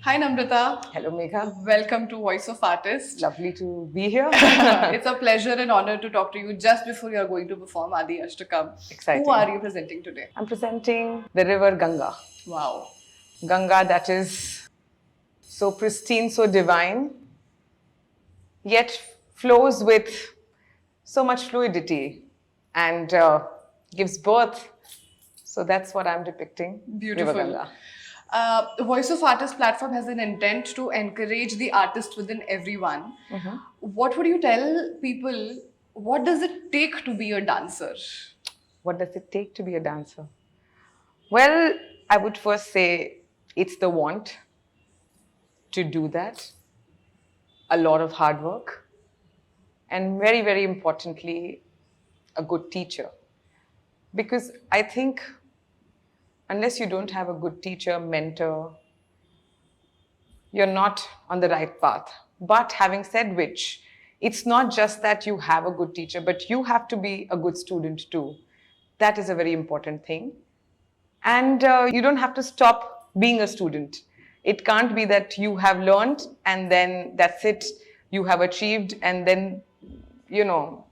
Hi Namrata. Hello, Megha. Welcome to Voice of Artist. Lovely to be here. It's a pleasure and honor to talk to you just before you are going to perform Adi Ashtakam. Exciting. Who are you presenting today? I'm presenting the river Ganga. Wow. Ganga that is so pristine, so divine, yet flows with so much fluidity and gives birth. So that's what I'm depicting. Beautiful. River Ganga. The Voice of Artist platform has an intent to encourage the artist within everyone. What would you tell people? What does it take to be a dancer? What does it take to be a dancer? Well, I would first say it's the want to do that, a lot of hard work, and very, very importantly, a good teacher. Because I think unless you don't have a good teacher, mentor, you're not on the right path. But having said which, it's not just that you have a good teacher, but you have to be a good student too. That is a very important thing. And you don't have to stop being a student. It can't be that you have learned and then that's it, you have achieved, and then,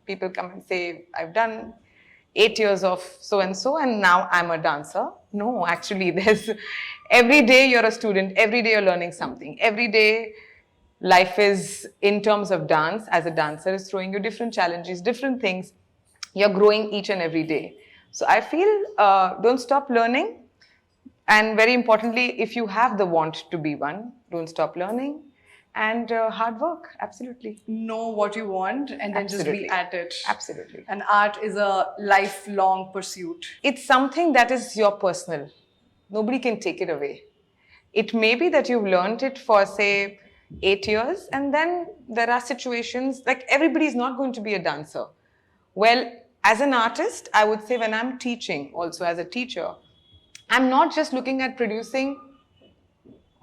people come and say, I've done 8 years of so and so, and now I'm a dancer. No, actually, there's every day you're a student, every day you're learning something. Every day, life is, in terms of dance, as a dancer, is throwing you different challenges, different things. You're growing each and every day. So I feel don't stop learning. And very importantly, if you have the want to be one, don't stop learning. And hard work, absolutely. Know what you want and then just be Absolutely. at it. Absolutely. And art is a lifelong pursuit. It's something that is your personal. Nobody can take it away. It may be that you've learned it for, say, 8 years, and then there are situations, like everybody is not going to be a dancer. Well, as an artist, I would say when I'm teaching, also as a teacher, I'm not just looking at producing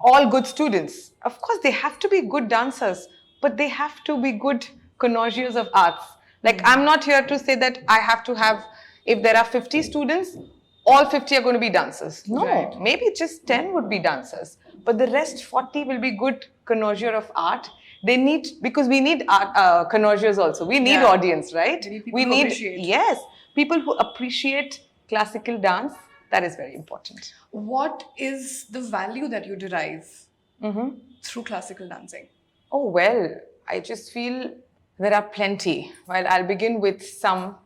all good students. Of course, they have to be good dancers, but they have to be good connoisseurs of arts. Like, I'm not here to say that I have to have, if there are 50 students, all 50 are going to be dancers. No, Right. maybe just 10 would be dancers, but the rest 40 will be good connoisseurs of art. They need, because we need art, connoisseurs also. We need Yeah. audience, right? We need people who appreciate. Yes, people who appreciate classical dance. That is very important. What is the value that you derive through classical dancing? Oh, well, I just feel there are plenty. Well, I'll begin with some.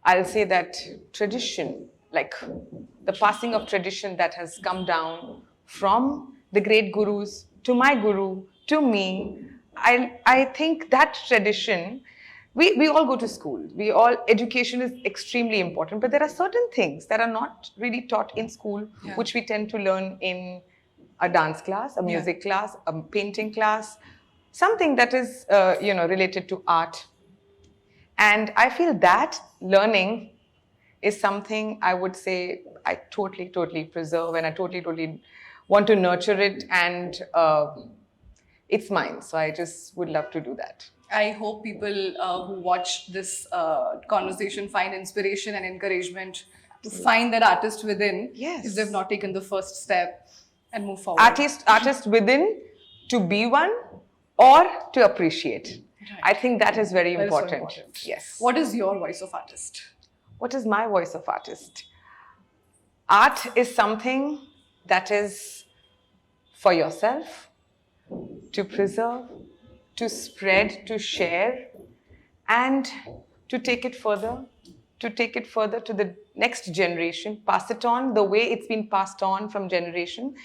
I'll say that tradition, like the passing of tradition that has come down from the great gurus to my guru, to me, I think that tradition, we all go to school. Education is extremely important, but there are certain things that are not really taught in school, Yeah. which we tend to learn in a dance class, a music class, a painting class, something that is, related to art. And I feel that learning is something I would say I totally, totally preserve, and I totally, totally want to nurture it, and it's mine. So I just would love to do that. I hope people who watch this conversation find inspiration and encouragement to find that artist within Yes. if they've not taken the first step and move forward. Artist within, to be one or to appreciate. Right. I think that is very That is so important. important. Yes. What is your voice of artist? What is my voice of artist? Art is something that is for yourself, to preserve, to spread, to share, and to take it further, to the next generation, pass it on the way it's been passed on from generation.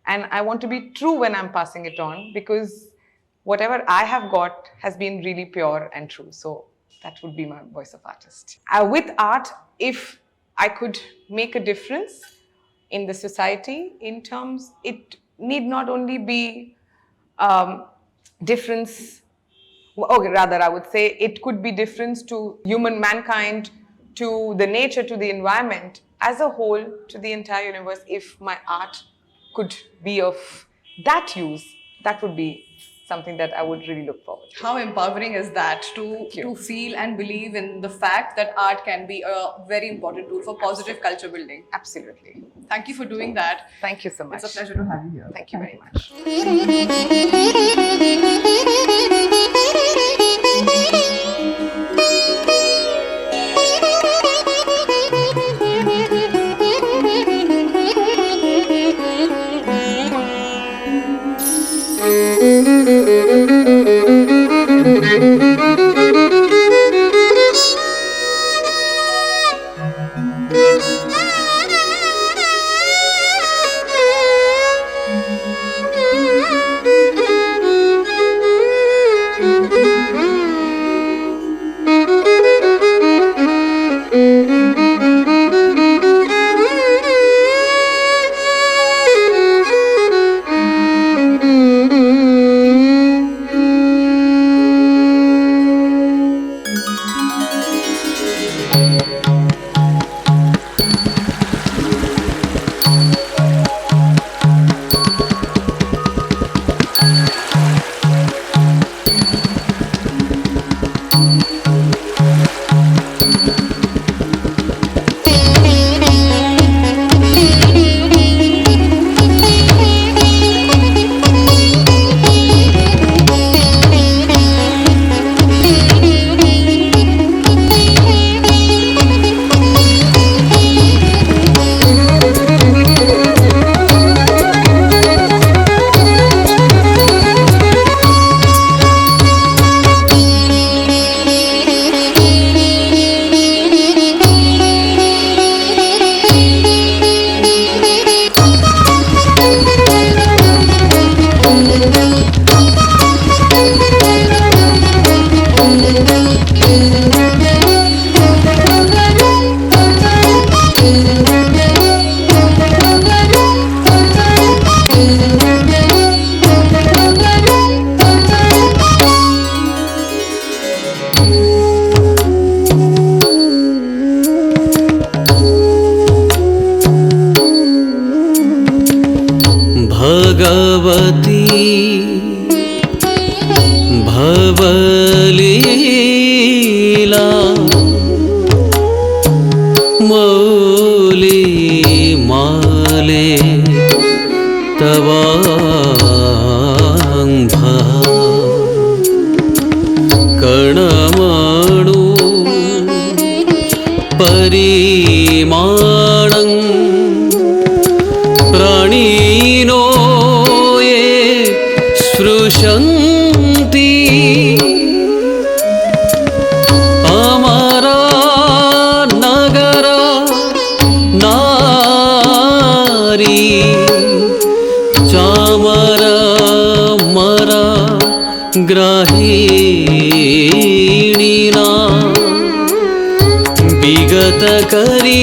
And I want to be true when I'm passing it on, because whatever I have got has been really pure and true. So that would be my voice of artist. With art, if I could make a difference in the society, in terms, it need not only be difference, okay, rather I would say it could be difference to mankind, to the nature, to the environment as a whole, to the entire universe. If my art could be of that use, that would be something that I would really look forward to. How empowering is that to feel and believe in the fact that art can be a very important tool for positive culture building. Absolutely. Thank you for doing that. Thank you so much. It's a pleasure to have you here. Thank you very much. Bhagwati भवलीला मौली माले तवांग कणमणु परिमाणं प्राणिनो ये स्पृशन्ति अमरा नगर नारी चामर मरा ग्राहिणीना विगत करी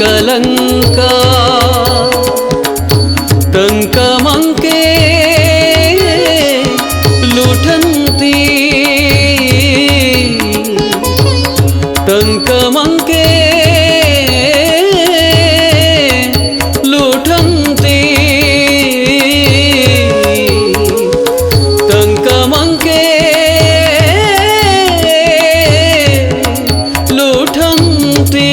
कलंका टंकमंके लुठन्ति टंकमंके लुठन्ति टंकमंके लुठन्ति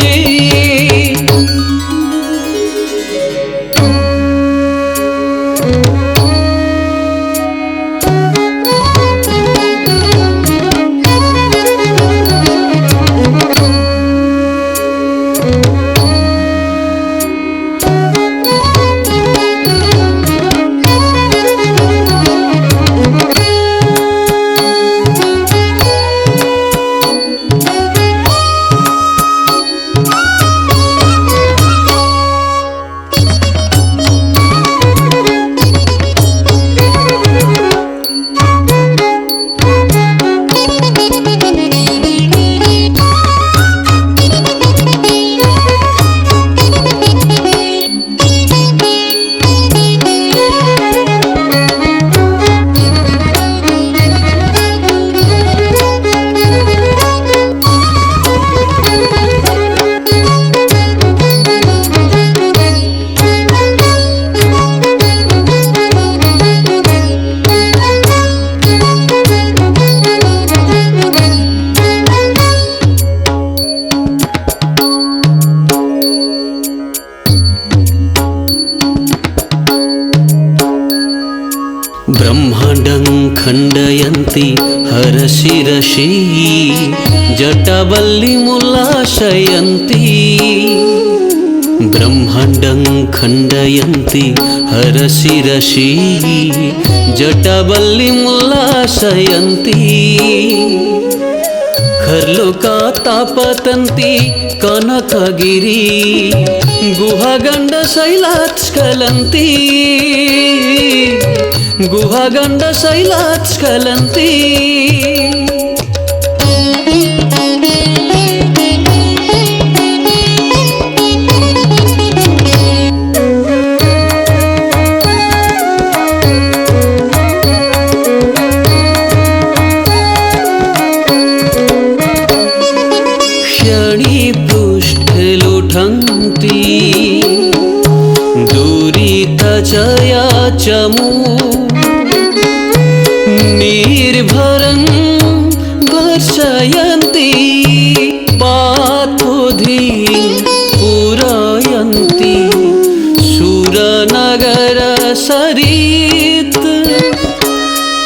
ब्रह्माण्डं खण्डयन्ति हरशिरसि जटावल्लीमुल्लासयन्ति ब्रह्माण्डं खण्डयन्ति हरशिरसि जटावल्लीमुल्लासयन्ति खर्लुकातापतन्ति कनकगिरि गुहागण्डशैलात्स्खलन्ति गुहागण्डशैलात्स्खलन्ति क्षणिपृष्ठे दूरितजया चमू निर्भरं वर्षयन्ति पाथोधीं पूरयन्ति सुरनगरसरित्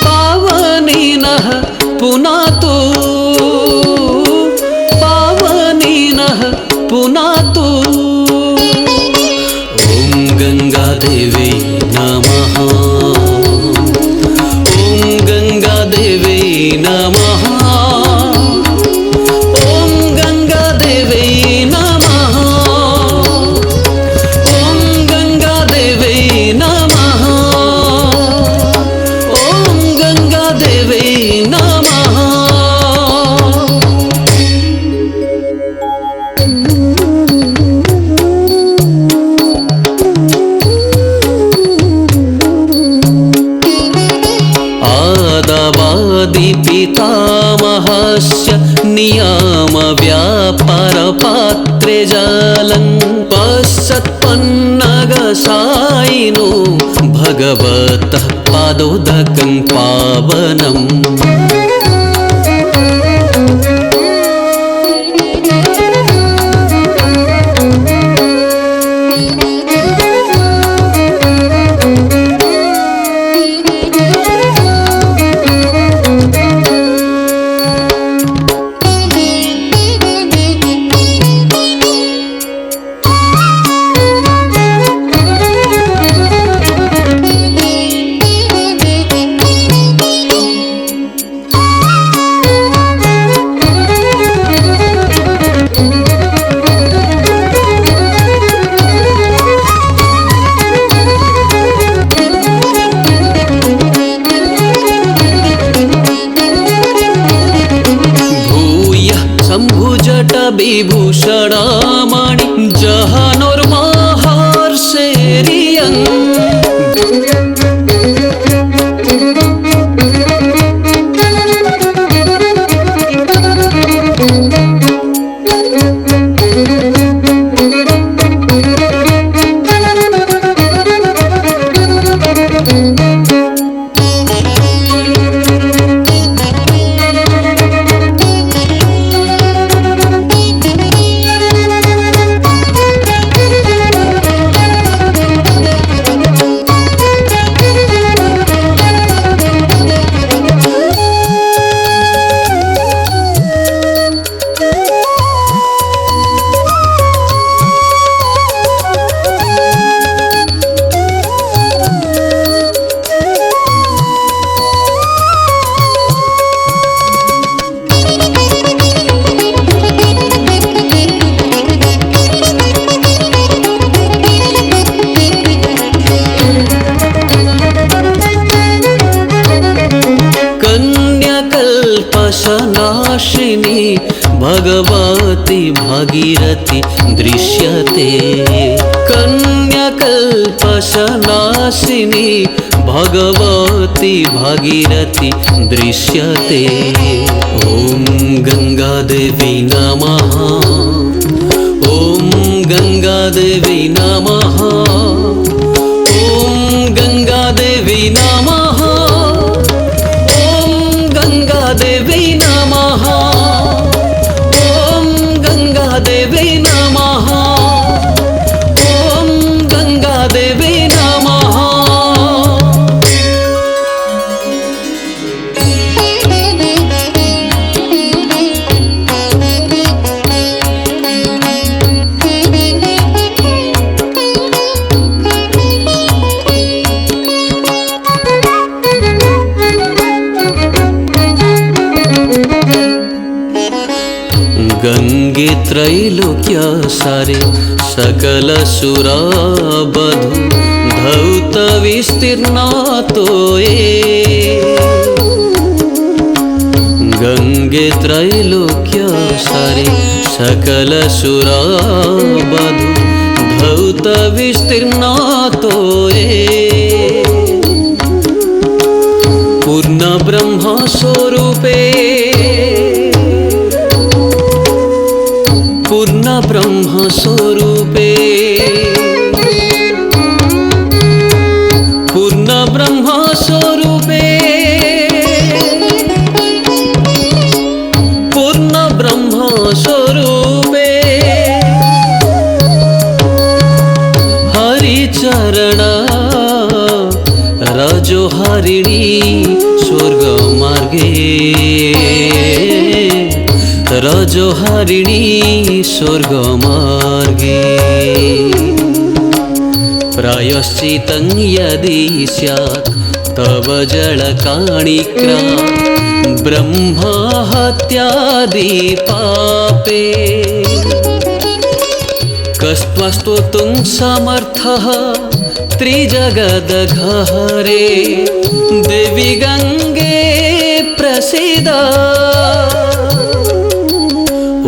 पावनिनः पुनातु पावनिनः पुनातु ॐ गङ्गादेवी नमः ॐ गङ्गादेवी नमः ॐ गङ्गादेवी नमः ॐ गङ्गादेवी नमः ॐ गङ्गादेवी नमः पितामहस्य नियामव्यापारपात्रे जालं पश्यत्पन्नगसायिनो भगवतः पादोदकं पावनम् विभूषणामणि जहानोर्महर्षेरियन् नाशिनी भगवती भागीरथी दृश्यते कन्याकल्पशनाशिनी भगवती भागीरथी दृश्यते ॐ गंगादेवी नमः ॐ गंगादेवी नमः ॐ गंगादेवी नमः ॐ गंगादेवी नमः ॐ गंगादेवी नमः ॐ गंगादेवी नमः गंगे त्रैलोक्य सारे सकल सुरा बधु धौत विस्तीर्ण तोये गंगे त्रैलोक्य सारे सकल सुरा बधु धौत विस्तीर्ण तोये पूर्ण ब्रह्म स्वरूपे पूर्ण ब्रह्म स्वरूपे पूर्ण ब्रह्म स्वरूपे पूर्ण ब्रह्म स्वरूपे हरिचरण रजोहारिणी स्वर्ग मार्गे रजोहारिणी स्वर्ग मार्गे प्रायश्चितं यदि स्यात् तव जलकाणिक्रा ब्रह्महत्यादि पापे कस्त्वस्तोतुं समर्थः त्रिजगदघहरे देवी गंगे प्रसीद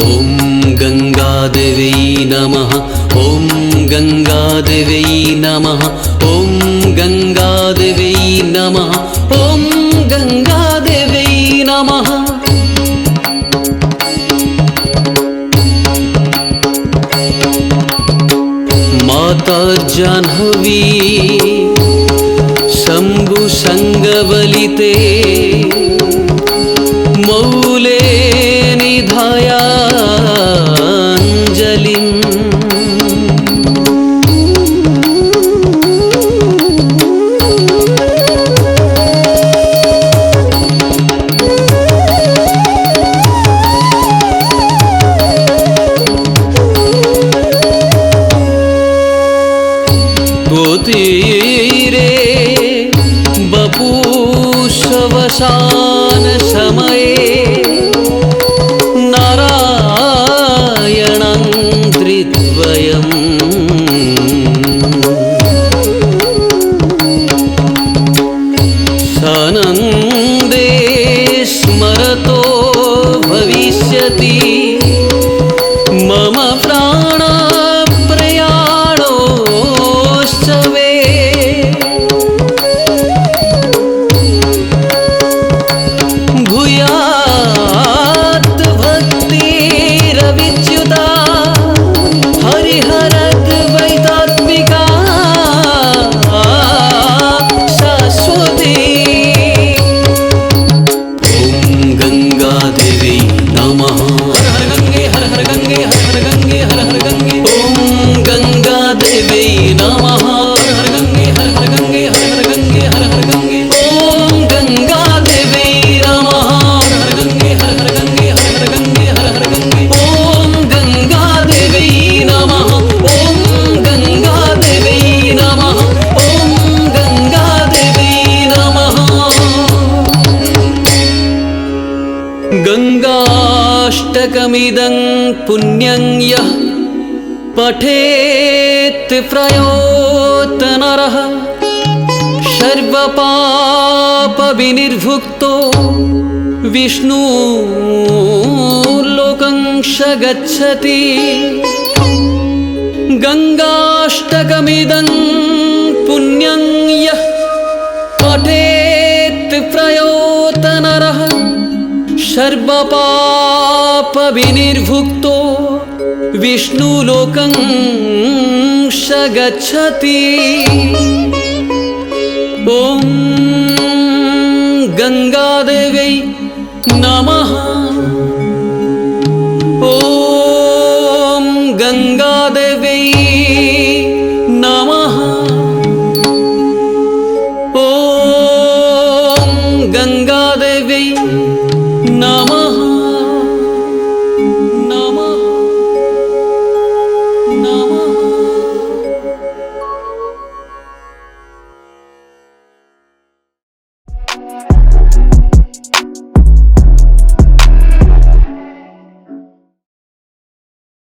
ॐ गंगादेवी नमः ॐ गंगादेवी नमः ॐ गंगादेवी नमः ॐ गंगादेवी नमः माता जाह्नवी शंभु संगवलिते मौले निधायाञ्जलिं तीरे बपुषवसान समये नारायणं धृत्वयम् सानन्दे स्मरतो भविष्यति मम प्राण गंगाष्टकमिदं पुण्यं यः पठेत् प्रयोत नरः सर्वपापविनिर्मुक्तो विष्णुलोकं स गच्छति गंगाष्टकमिदं पुण्यं यः पठेत् प्रयोत नरः सर्वपापविनिर्मुक्तो विष्णुलोकं स गच्छति ॐ गंगादेवी नमः ॐ गंगादेवी नमः ॐ गंगादेवी